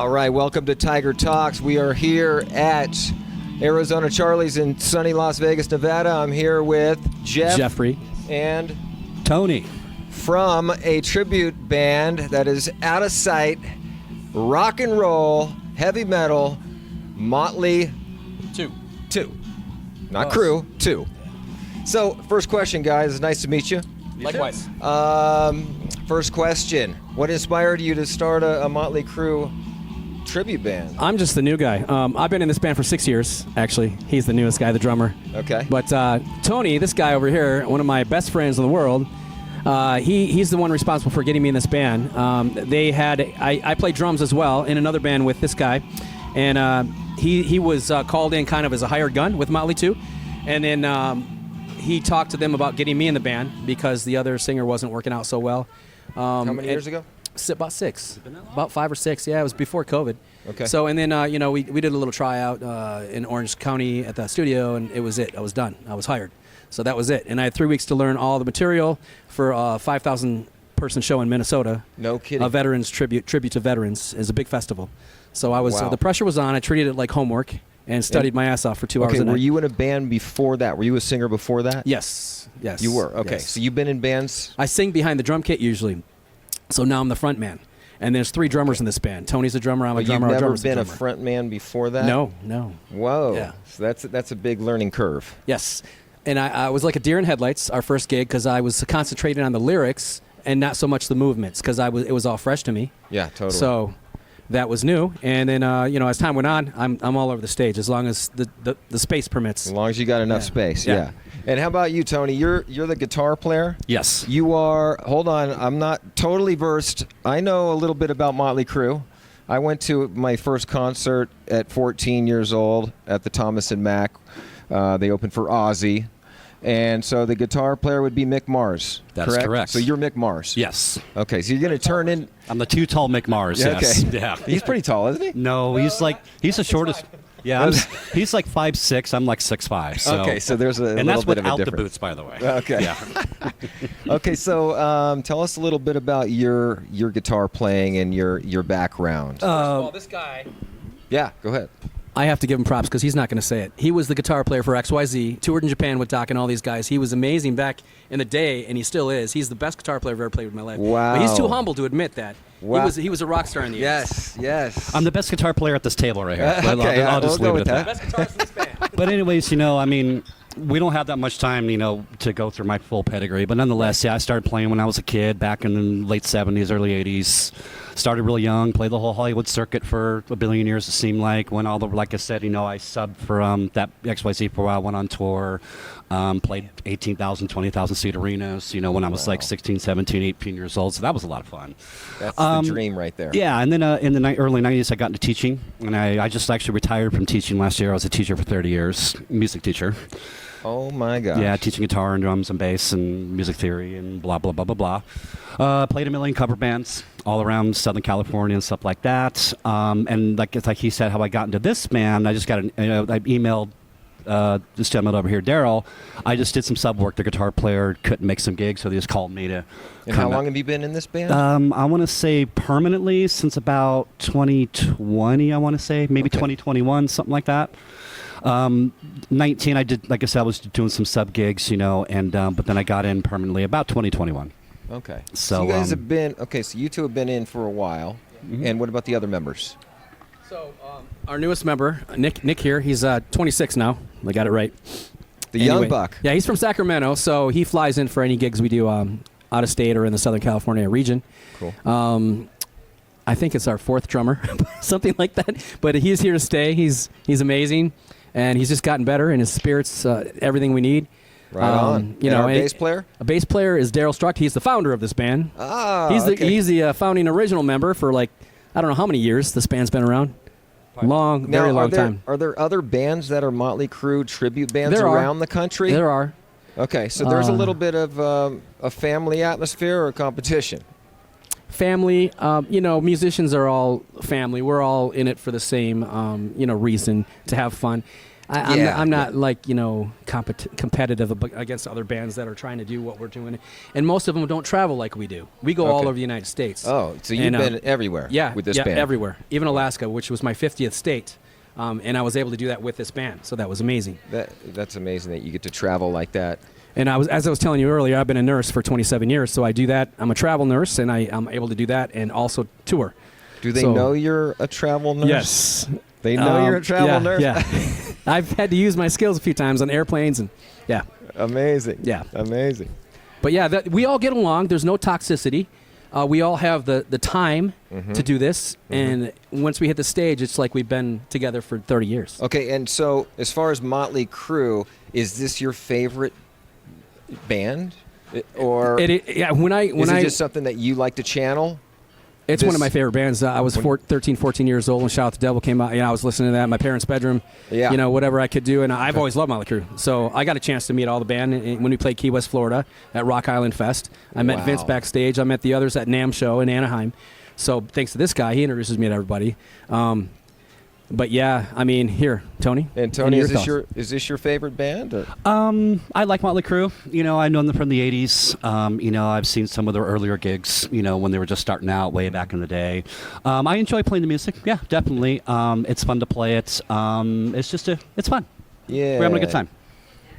All right, welcome to Tiger Talks. We are here at Arizona Charlie's in sunny Las Vegas, Nevada. I'm here with Jeffrey, and Tony from a tribute band that is out of sight, rock and roll, heavy metal, Mötley Crüe. Not Crue, Two. So, first question, guys. It's nice to meet you. Likewise. First question. What inspired you to start a Mötley Crüe tribute band? I'm just the new guy. I've been in this band for 6 years, actually. He's the newest guy, the drummer. Okay. But Tony, this guy over here, one of my best friends in the world, he's the one responsible for getting me in this band. I played drums as well in another band with this guy, and he was called in kind of as a hired gun with Mötley Crüe, and then he talked to them about getting me in the band because the other singer wasn't working out so well. How many years ago? About 6. About 5 or 6. Yeah, it was before COVID. Okay. So, and then, we did a little tryout in Orange County at the studio, and it was it. I was done. I was hired. So that was it. And I had 3 weeks to learn all the material for a 5,000-person show in Minnesota. No kidding. A veterans tribute to veterans is a big festival. So I was Wow. The pressure was on. I treated it like homework and studied my ass off for 2 hours a night. Were you in a band before that? Were you a singer before that? Yes. You were? Okay. Yes. So you've been in bands? I sing behind the drum kit usually. So now I'm the front man. And there's 3 drummers in this band. Tony's a drummer, I'm a drummer, our You've never drummer's been a a drummer. front man before that? No. Whoa. Yeah. So that's a big learning curve. Yes. And I was like a deer in headlights, our first gig, because I was concentrating on the lyrics and not so much the movements, because it was all fresh to me. Yeah, totally. So that was new. And then, as time went on, I'm all over the stage, as long as the space permits. As long as you got enough space, yeah. And how about you, Tony? You're the guitar player? Yes. You are, hold on, I'm not totally versed. I know a little bit about Mötley Crüe. I went to my first concert at 14 years old at the Thomas and Mack. They opened for Ozzy. And so the guitar player would be Mick Mars. That's correct. So you're Mick Mars. Yes. Okay, so you're going to turn in. I'm the too tall Mick Mars. Yeah, Yes. okay. Yeah. He's pretty tall, isn't he? No, he's the shortest. Yeah, he's like 5'6". I'm like 6'5". So. Okay, so there's a and little that's bit of a without the difference. boots, by the way. Okay. Yeah. Okay, so tell us a little bit about your guitar playing and your background. First of all, this guy, Yeah, go ahead. I have to give him props because he's not going to say it. He was the guitar player for XYZ, toured in Japan with Doc and all these guys. He was amazing back in the day, and he still is. He's the best guitar player I've ever played with in my life. Wow. But he's too humble to admit that. Wow. He was a rock star in the 80s. Yes. I'm the best guitar player at this table right here. Okay, I'll just we'll leave go it at with that. Best guitarist in this band. But anyways, we don't have that much time, to go through my full pedigree. But nonetheless, I started playing when I was a kid, back in the late 70s, early 80s. Started really young, played the whole Hollywood circuit for a billion years, it seemed like. When like I said, I subbed for that XYZ for a while, went on tour, played 18,000, 20,000 seat arenas, when I was like 16, 17, 18 years old. So that was a lot of fun. That's the dream right there. Yeah, and then in the early 90s, I got into teaching. And I just actually retired from teaching last year. I was a teacher for 30 years, music teacher. Oh, my gosh. Yeah, teaching guitar and drums and bass and music theory and blah, blah, blah, blah, blah. Played a million cover bands all around Southern California and stuff like that. And like he said, how I got into this band, I just got I emailed this gentleman over here, Daryl. I just did some sub work. The guitar player couldn't make some gigs, so they just called me to And how long have you been in this band? I want to say permanently since about 2020, I want to say. Maybe 2021, something like that. 19, I did, like I said, I was doing some sub gigs, and but then I got in permanently about 2021. Okay. So you guys have been, so you two have been in for a while. Mm-hmm. And what about the other members? So our newest member, Nick here, he's 26 now. I got it right. The young buck. Yeah, he's from Sacramento, so he flies in for any gigs we do out of state or in the Southern California region. Cool. I think it's our 4th drummer, something like that. But he's here to stay. He's amazing, and he's just gotten better, and his spirit's everything we need. Right on. And our bass player? A bass player is Daryl Struck. He's the founder of this band. Ah, He's the founding original member for I don't know how many years this band's been around. Very long time. Are there other bands that are Mötley Crüe tribute bands around the country? There are. Okay, so there's a little bit of a family atmosphere or competition. Family, musicians are all family. We're all in it for the same, reason, to have fun. I'm not like, competitive against other bands that are trying to do what we're doing. And most of them don't travel like we do. We go all over the United States. Oh, so you've been everywhere with this band? Yeah, everywhere. Even Alaska, which was my 50th state. And I was able to do that with this band, so that was amazing. That's amazing that you get to travel like that. And as I was telling you earlier, I've been a nurse for 27 years, so I do that. I'm a travel nurse, and I'm able to do that and also tour. Do they know you're a travel nurse? Yes. They know you're a travel nurse? Yeah. I've had to use my skills a few times on airplanes, and yeah. Amazing. Yeah. Amazing. But yeah, we all get along. There's no toxicity. We all have the time to do this, and once we hit the stage, it's like we've been together for 30 years. Okay, and so as far as Mötley Crüe, is this your favorite band? Or is it just something that you like to channel? It's one of my favorite bands. I was 13, 14 years old when Shout Out the Devil came out. I was listening to that in my parents' bedroom, whatever I could do. And I've always loved Mötley Crüe. So I got a chance to meet all the band when we played Key West, Florida at Rock Island Fest. I met Vince backstage. I met the others at NAMM show in Anaheim. So thanks to this guy, he introduces me to everybody. But yeah, I mean, here, Tony. And Tony, is this your favorite band? Or? I like Mötley Crüe. I've known them from the 80s. I've seen some of their earlier gigs, when they were just starting out way back in the day. I enjoy playing the music. Yeah, definitely. It's fun to play it. It's fun. Yeah. We're having a good time.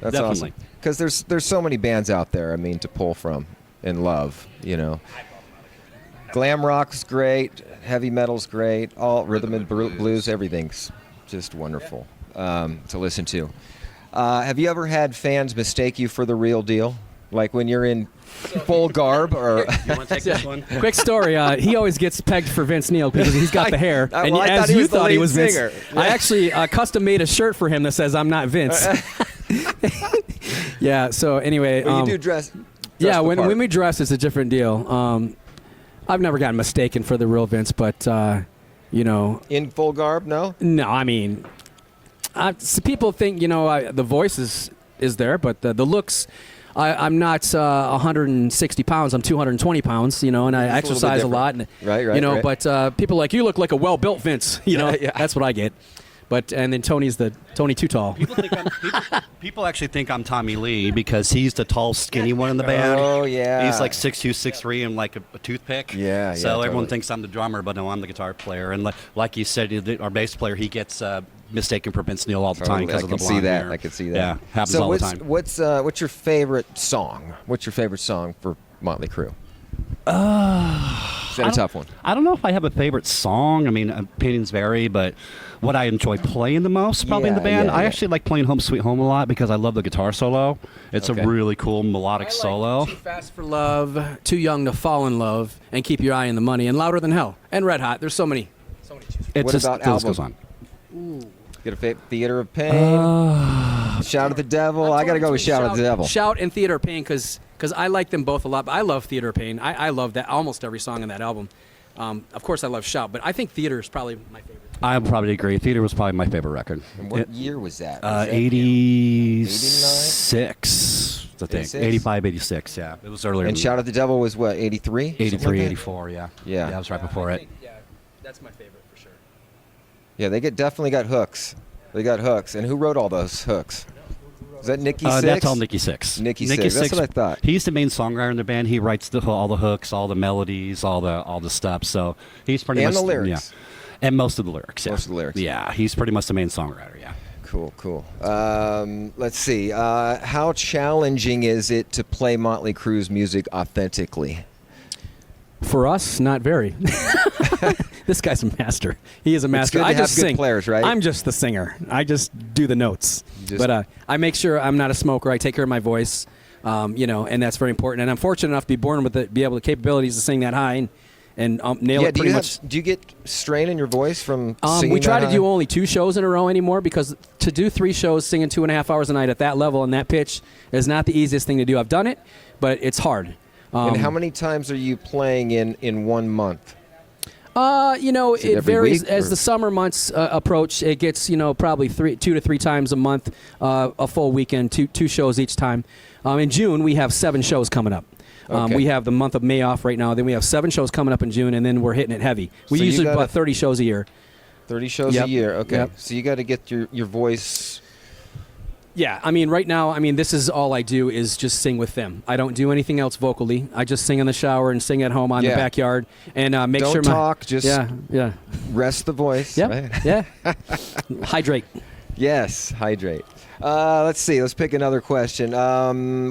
That's awesome. Because there's so many bands out there, to pull from and love, Glam rock's great, heavy metal's great, all rhythm and blues, everything's just wonderful to listen to. Have you ever had fans mistake you for the real deal? Like when you're in full garb? Or you want to take this one? Quick story. He always gets pegged for Vince Neil because he's got the hair. And as you thought he was Vince, I actually custom made a shirt for him that says, "I'm not Vince." Yeah, so anyway. Well, you do dress when we dress, it's a different deal. I've never gotten mistaken for the real Vince, but, In full garb, no? No, I mean, people think, the voice is there, but the looks, I'm not 160 pounds. I'm 220 pounds, and I exercise a lot. And, right. But people like, you look like a well-built Vince, That's what I get. And then Tony's Tony Too Tall. People actually think I'm Tommy Lee because he's the tall, skinny one in the band. Oh, yeah. He's like 6'2", 6'3", and like a toothpick. Yeah, So everyone thinks I'm the drummer, but no, I'm the guitar player. And like you said, our bass player, he gets mistaken for Vince Neil all the time because of the blonde hair. I can see that. Yeah, happens all the time. What's your favorite song? What's your favorite song for Mötley Crüe? Is that a tough one? I don't know if I have a favorite song. I mean, opinions vary, but what I enjoy playing the most probably in the band, I actually like playing Home Sweet Home a lot because I love the guitar solo. It's a really cool melodic solo. Too Fast for Love, Too Young to Fall in Love, and Keep Your Eye on the Money, and Louder Than Hell, and Red Hot. There's so many. What about album? Goes on. Get a Theater of Pain, Shout at the Devil. I got to go with Shout at the Devil. Shout and Theater of Pain because I like them both a lot. But I love Theater of Pain. I love that almost every song on that album. Of course, I love Shout, but I think Theater is probably my favorite. I would probably agree. Theater was probably my favorite record. And what year was that? 86, I think. 85, 86, yeah. It was earlier. And Shout at the Devil was what, 83? 83, 84, yeah. Yeah. That was right before it. Yeah, that's my favorite for sure. Yeah, they definitely got hooks. They got hooks. And who wrote all those hooks? Is that Nikki Sixx? That's all Nikki Sixx. Nikki Sixx. That's what I thought. He's the main songwriter in the band. He writes all the hooks, all the melodies, all the stuff. So he's pretty much the lyrics. Yeah. And most of the lyrics. Yeah. Most of the lyrics. Yeah, he's pretty much the main songwriter. Yeah. Cool. Let's see. How challenging is it to play Mötley Crüe's music authentically? For us, not very. This guy's a master. He is a master. It's good to I have just good sing. players, right? I'm just the singer. I just do the notes. But I make sure I'm not a smoker. I take care of my voice, and that's very important. And I'm fortunate enough to be born with be able the capabilities to sing that high and nail it pretty much. Do you get strain in your voice from singing We try that to high? do only 2 shows in a row anymore because to do 3 shows singing 2.5 hours a night at that level and that pitch is not the easiest thing to do. I've done it, but it's hard. And how many times are you playing in 1 month? It varies as the summer months approach. It gets, probably 2 to 3 times a month, a full weekend, two shows each time. In June, we have 7 shows coming up. Okay. We have the month of May off right now. Then we have 7 shows coming up in June, and then we're hitting it heavy. We usually about 30 shows a year. 30 shows a year. Okay. Yep. So you got to get your voice Yeah, I mean, right now, I mean, this is all I do is just sing with them. I don't do anything else vocally. I just sing in the shower and sing at home on the backyard and make don't sure talk, just yeah, rest the voice. yeah, Right? yeah. Hydrate. Yes, hydrate. Let's see. Let's pick another question.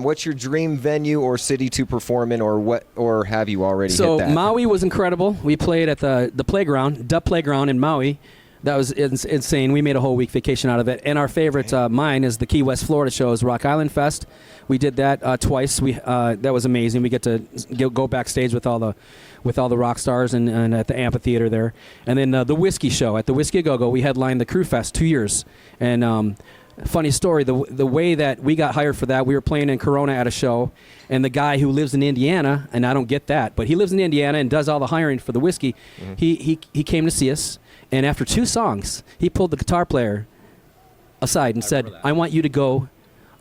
What's your dream venue or city to perform in, or have you already hit that? Maui was incredible. We played at the playground, Duck Playground in Maui. That was insane. We made a whole week vacation out of it. And our favorite, mine, is the Key West, Florida show, is Rock Island Fest. We did that twice. That was amazing. We get to go backstage with all the rock stars and at the amphitheater there. And then the whiskey show at the Whiskey A Go-Go. We headlined the Crüe Fest 2 years. And funny story, the way that we got hired for that, we were playing in Corona at a show, and the guy who lives in Indiana, and I don't get that, but he lives in Indiana and does all the hiring for the whiskey. Mm-hmm. He came to see us. And after 2 songs, he pulled the guitar player aside and said, I want you to go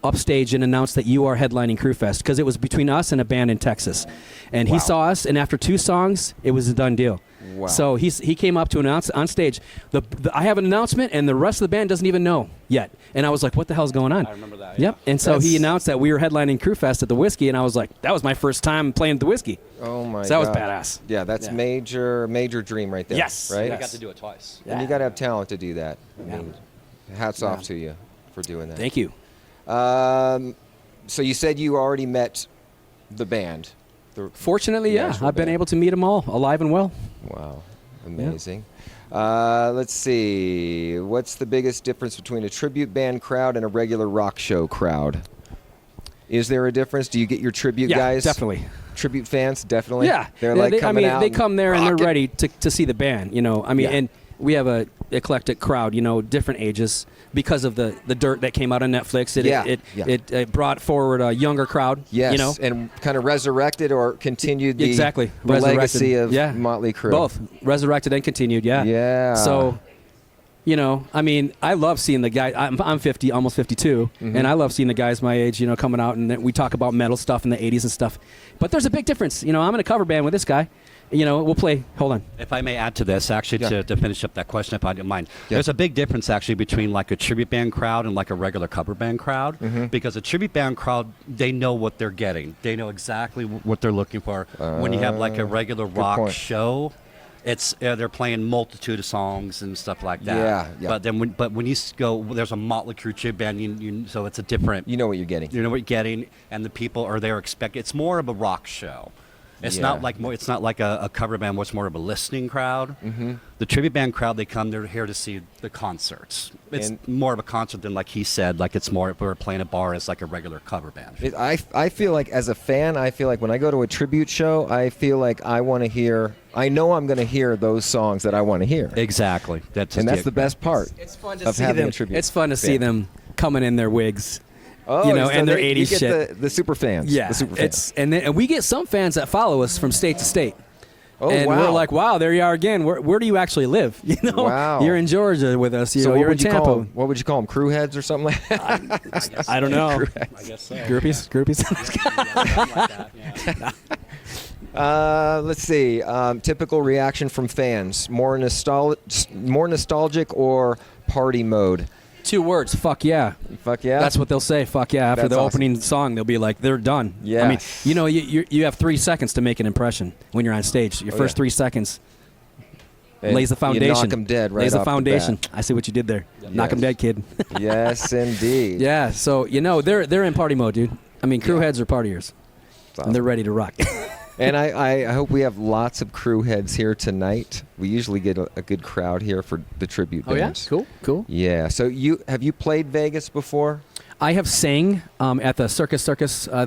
upstage and announce that you are headlining Crüe Fest, because it was between us and a band in Texas. And he saw us, and after 2 songs, it was a done deal. Wow. So he came up to announce on stage, I have an announcement, and the rest of the band doesn't even know yet. And I was like, what the hell's going on? I remember that. Yep. And so he announced that we were headlining Crüe Fest at the Whiskey, and I was like, that was my first time playing at the Whiskey. Oh, my God. So that was badass. Yeah, that's major dream right there. Yes. Right? I got to do it twice. And you got to have talent to do that. I mean, hats off Yeah. to you for doing that. Thank you. So you said you already met the band. Fortunately, yeah. actual I've been band. able to meet them all, alive and well. Wow. Amazing. Let's see. What's the biggest difference between a tribute band crowd and a regular rock show crowd? Is there a difference? Do you get your tribute guys? Definitely. Tribute fans? Definitely? Yeah. They're like coming out. They come there and they're rocking. ready to see the band, you know. I mean, and we have a eclectic crowd, you know, different ages because of the dirt that came out on Netflix. It brought forward a younger crowd, Yes, you know. and kind of resurrected or continued the, Exactly. the legacy of Yeah. Mötley Crüe. Both. Resurrected and continued, yeah. Yeah. So, you know, I mean, I love seeing the guys. I'm 50, almost 52, and I love seeing the guys my age, you know, coming out, and we talk about metal stuff in the 80s and stuff. But there's a big difference. You know, I'm in a cover band with this guy. You know, we'll play. Hold on. If I may add to this, actually, to finish up that question, if I don't mind, Yeah. there's a big difference actually between like a tribute band crowd and like a regular cover band crowd, because a tribute band crowd, they know what they're getting. They know exactly what they're looking for. When you have like a regular rock point. show, it's they're playing multitude of songs and stuff like that. Yeah. But then when you go, there's a Mötley Crüe tribute band, so it's a different. You know what you're getting. You know what you're getting, and the people are there expecting. It's more of a rock show. It's Yeah. not like it's not like a cover band where it's more of a listening crowd. Mm-hmm. The tribute band crowd, they're here to see the concerts. It's more of a concert than, like he said, like it's more if we were playing a bar as like a regular cover band. I feel like as a fan, I feel like when I go to a tribute show, I feel like I want to hear. I know I'm going to hear those songs that I want to hear. Exactly. That's the best part. It's fun to of see having them. a tribute It's fun to see band. them coming in their wigs. Oh, you know, so and their you 80s get shit. The super fans. Yeah, the super fans. and we get some fans that follow us from state to state. Oh, and wow. we're like, wow, there you are again. Where do you actually live? You know, Wow. You're in Georgia with us. You know, you're in you Tampa. call them? What would you call them? Crew heads or something like that? I don't know. I guess so. Groupies. Let's see. Typical reaction from fans. More nostalgic or party mode? 2 words. Fuck yeah. Fuck yeah. That's what they'll say. Fuck yeah. After That's the awesome. opening song, they'll be like, they're done. Yes. I mean, you know, you have 3 seconds to make an impression when you're on stage. Your first 3 seconds And lays the foundation. You knock them dead right lays the off foundation. bat. I see what you did there. Yes. Knock them dead, kid. Yes, indeed. Yeah. So you know they're in party mode, dude. I mean, crew Yeah. heads are partiers, Awesome. and they're ready to rock. And I hope we have lots of crew heads here tonight. We usually get a good crowd here for the tribute bands. Cool. Yeah. So have you played Vegas before? I have sang at the Circus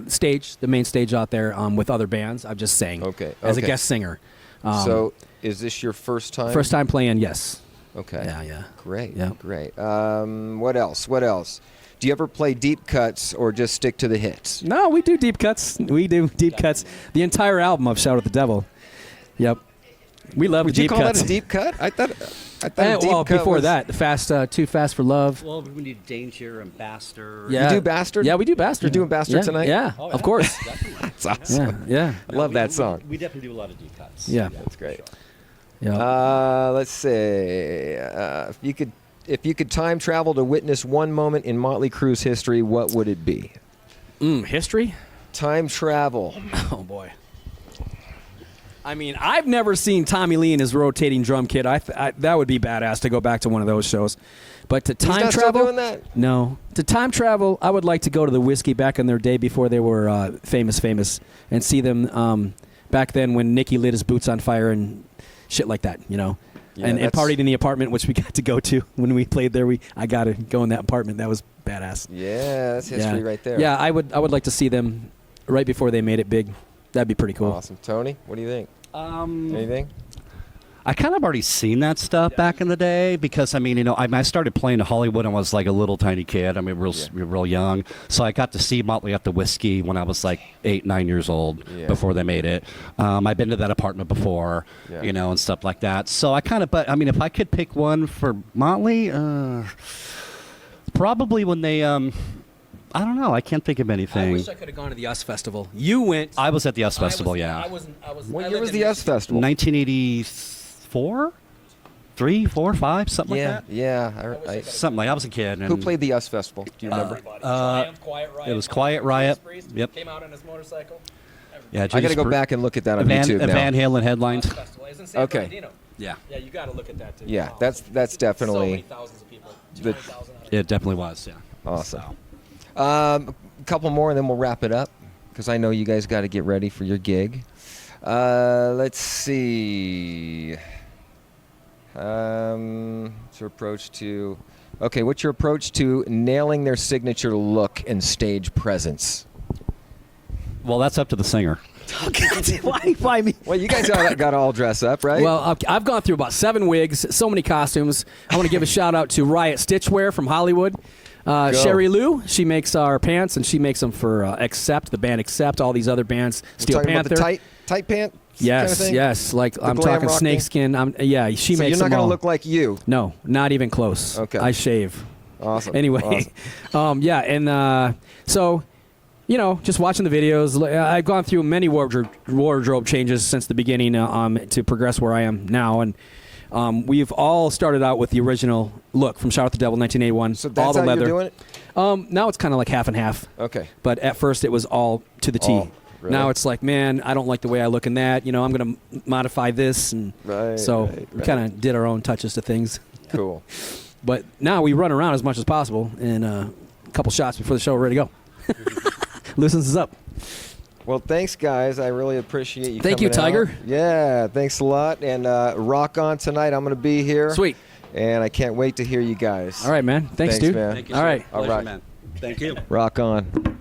stage, the main stage out there, with other bands. I've just sang as a guest singer. So is this your first time? First time playing, yes. Okay. Yeah. Great. Yeah. Great. What else? Do you ever play deep cuts or just stick to the hits? No, we do deep cuts. Cuts. The entire album of Shout at the Devil. Yep. We love Would deep you call cuts. that a deep cut? I thought a deep well, cut before was- that, Too Fast for Love. Well, we need Danger and Bastard. Yeah. You do Bastard? Yeah, we do Bastard. You're doing Bastard Yeah, tonight? Yeah, Oh, yeah. of course. That's awesome. Yeah. I love that song. We definitely do a lot of deep cuts. Yeah. That's great. Yeah. Let's see. If you could If you could time travel to witness one moment in Mötley Crüe's history, what would it be? History? Time travel. Oh, boy. I mean, I've never seen Tommy Lee in his rotating drum kit. That would be badass to go back to one of those shows. But to time He's not travel, still doing that? No. To time travel, I would like to go to the Whiskey back in their day before they were famous, and see them back then when Nicky lit his boots on fire and shit like that, you know. Yeah, and partied in the apartment, which we got to go to when we played there. I got to go in that apartment. That was badass. Yeah, that's history right there. Yeah, I would like to see them right before they made it big. That'd be pretty cool. Awesome. Tony, what do you think? Anything? I kind of already seen that stuff back in the day because, I mean, you know, I started playing in Hollywood when I was like a little tiny kid. I mean, real young. So I got to see Mötley at the Whiskey when I was like 8, 9 years old before they made it. I've been to that apartment before, you know, and stuff like that. So I kind of, but I mean, if I could pick one for Mötley, probably when they, I don't know. I can't think of anything. I wish I could have gone to the US Festival. You went. I was at the US Festival, yeah. What year was the US Festival? 1984? 3, 4, 5, something like that. Yeah. Something like that. I was a kid. Who played the US Festival? Do you remember? Quiet Riot. It was Quiet Riot. Yep. Came out on his motorcycle. Yeah, I got to go back and look at that on YouTube now. Van Halen headlines. Okay. Yeah, you got to look at that too. Yeah, that's definitely. So many thousands of people. 200,000. It definitely was, yeah. Awesome. A couple more, and then we'll wrap it up because I know you guys got to get ready for your gig. Let's see. What's your approach to? Okay, what's your approach to nailing their signature look and stage presence? Well, that's up to the singer. Why me? Well, you guys got to all dress up, right? Well, I've gone through about 7 wigs, so many costumes. I want to give a shout out to Riot Stitchwear from Hollywood. Sherry Lou, she makes our pants, and she makes them for Accept, the band Accept, all these other bands. Steel talking Panther. About the tight pant. Yes, kind of thing? yes. Like I'm glam talking rocking? snakeskin. She So makes you're not them going to all. look like you. No, not even close. Okay. I shave. Awesome. Anyway, Awesome. So, you know, just watching the videos, I've gone through many wardrobe changes since the beginning to progress where I am now, and we've all started out with the original look from Shout at the Devil, 1981. So that's all the how leather. you're doing it? Now it's kind of like half and half. Okay. But at first it was all to the T. Oh, really? Now it's like, man, I don't like the way I look in that. You know, I'm going to modify this, and we kind of did our own touches to things. Cool. But now we run around as much as possible, and a couple shots before the show, we're ready to go. Loosens us up. Well, thanks, guys. I really appreciate you Thank you, coming Tiger. out. Yeah, thanks a lot. And rock on tonight. I'm going to be here. Sweet. And I can't wait to hear you guys. All right, man. Thanks, dude. man. Thank you, All sir. right. All Pleasure, right. man. Thank you. Rock on.